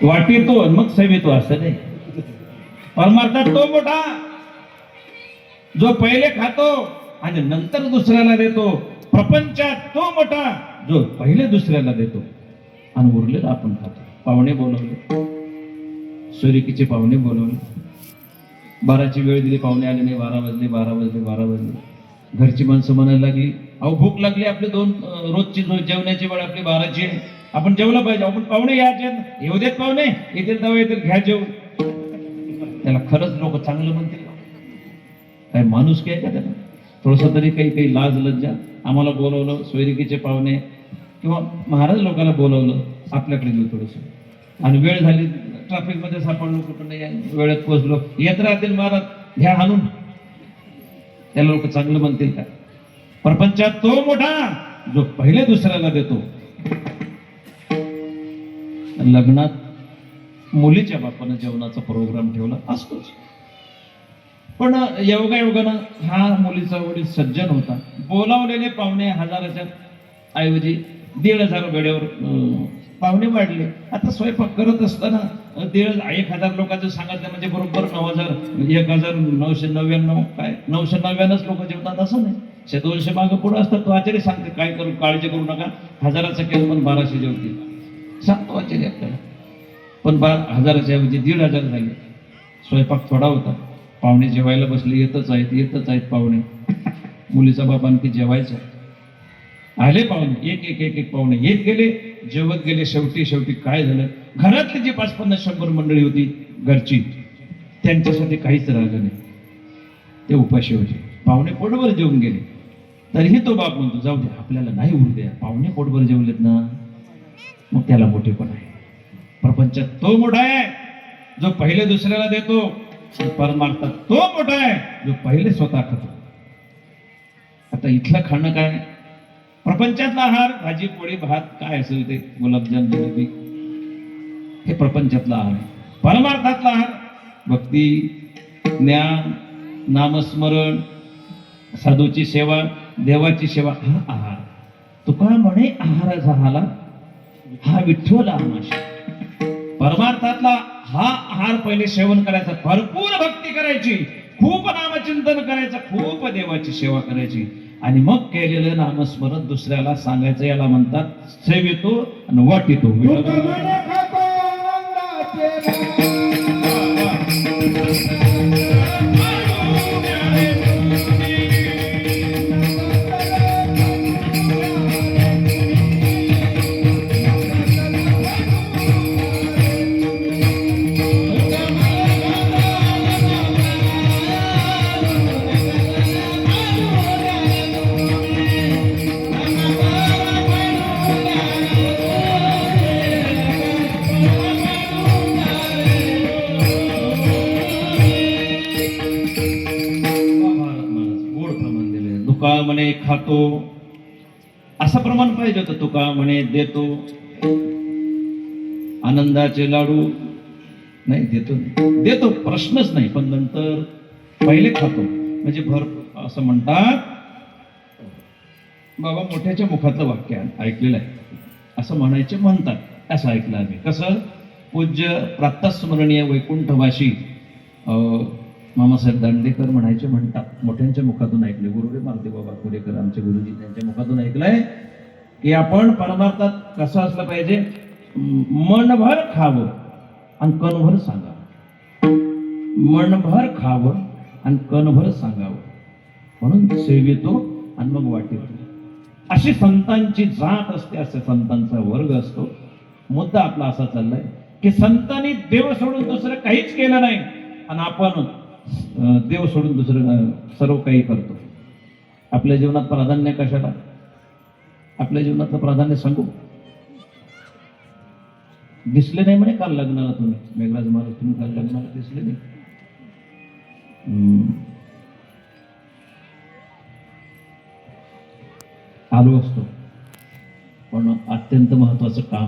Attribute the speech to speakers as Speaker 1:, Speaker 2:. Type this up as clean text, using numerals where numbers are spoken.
Speaker 1: वाटीतो आणि मग सेवितो असं नाही. परमार्थात तो मोठा जो पहिले खातो आणि नंतर दुसऱ्याला देतो. प्रपंचात तो मोठा जो पहिले दुसऱ्याला देतो आणि उरलेलं आपण खातो. पाहुणे बोलवले, सोयरिकीचे पाहुणे बोलवले, 12ची वेळ दिली, पाहुणे आले नाही. 12 वाजले. घरची माणसं म्हणायला लागली, अहो भूक लागली, आपले रोजची जेवण्याची वेळ आपली 12ची आहे, आपण जेवलं पाहिजे. आपण पाहुणे यायचे, येऊ देत पाहुणे, येतील तेव्हा येतील, घ्या जेवून. त्याला खरंच लोक चांगलं म्हणतील? काय माणूस काय का त्याला? थोडस तरी काही लाज लज्जा. आम्हाला बोलवलं, सोयरिकीचे पाहुणे किंवा महाराज लोकांना बोलवलं, आपल्याकडे घेऊ थोडस. आणि वेळ झाली, ट्रॅफिक मध्ये सापडलो, कुठं नाही, वेळेत पोहोचलो, येत राहतील महाराज, घ्या हाणून. त्याला लोक चांगलं म्हणतील का? प्रपंचात तो मोठा जो पहिले दुसऱ्याला देतो. लग्नात मुलीच्या बापानं जेवणाचा प्रोग्राम ठेवला असतोच, पण योगायोगानं हा मुलीचा वडील सज्जन होता. बोलावलेले पाहुणे 1000च्या ऐवजी 1500 वेळेवर पाहुणे वाढले. आता स्वयंपाक करत असताना 1000 लोकांचं सांगितलं म्हणजे बरोबर 1999 काय 999 लोक जेवतात असं नाही. 200 मागं पुढे असतात. तो आचार्य सांगते काय करू, काळजी करू नका, 1000चं केलं पण 1200 जेवतील, सांगतो आचार्य आपल्याला. पण 1000च्या ऐवजी 1500 झाले. स्वयंपाक थोडा होता, पाहुणे जेवायला बसले, येतच आहेत पाहुणे. मुलीचा बाप आणखी जेवायचा. आले पाहुणे, एक पाहुणे येत गेले, जेवत गेले. शेवटी काय झालं, घरातली जी 50-50-100 मंडळी होती घरची, त्यांच्यासाठी काहीच राहिलं नाही. ते उपाशी होते. पाहुणे पोटभर जेवून गेले. तरीही तो बाप म्हणतो, जाऊ दे, आपल्याला नाही उरू द्या, पाहुणे पोटभर जेवलेत ना, मग त्याला मोठेपण आहे. प्रपंचात तो मोठा आहे जो पहिले दुसऱ्याला देतो. परमार्थात तो मोठा आहे जो पहिले स्वतः खातो. आता इथलं खाणं काय? प्रपंचातला आहार, भाजी पोळी भात काय असेल ते, गुलाबजाम जिलेबी, हे प्रपंचातला आहार आहे. परमार्थातला आहार भक्ती, ज्ञान, नामस्मरण, साधूची सेवा, देवाची सेवा, हा आहार. तुका म्हणे आहार झाला हा विठ्ठल आमाशी. परमार्थातला हा आहार पहिले सेवन करायचा, भरपूर भक्ती करायची, खूप नामचिंतन करायचं, खूप देवाची सेवा करायची, आणि मग केलेलं नामस्मरण दुसऱ्याला सांगायचं. याला म्हणतात सेवितो आणि वाटितो. तुका म्हणे खातो, असं प्रमाण पाहिजे होतं. तुका म्हणे देतो, आनंदाचे लाडू नाही देतो प्रश्नच नाही, पण नंतर पहिले खातो. म्हणजे असं म्हणतात बाबा, मोठ्याच्या मुखातलं वाक्य ऐकलेलं आहे, असं म्हणतात. असं ऐकलं आम्ही. कसं? पूज्य प्रातस्मरणीय वैकुंठवासी मामासाहेब दांडेकर म्हणतात, मोठ्यांच्या मुखातून ऐकले. गुरुदेव मारुतीबाबा कोरेकर आमचे गुरुजी, त्यांच्या मुखातून ऐकलंय की आपण परमार्थात कसं असलं पाहिजे, मनभर खावं आणि कणभर सांगावं. मनभर खावं आणि कणभर सांगावं, म्हणून सेवितो आणि मग वाटितो. अशी संतांची जात असते, असे संतांचा वर्ग असतो. मुद्दा आपला असा चाललाय की संतांनी देव सोडून दुसरं काहीच केलं नाही, आणि आपण देव सोडून दुसरं सर्व काही करतो. आपल्या जीवनात प्राधान्य कशाला? आपल्या जीवनातलं प्राधान्य सांगू? दिसले नाही म्हणे काल लग्नाला तुम्ही, मेघराज महाराज, तुम्ही काल लग्नाला दिसले नाही. आलो असतो, पण अत्यंत महत्वाचं काम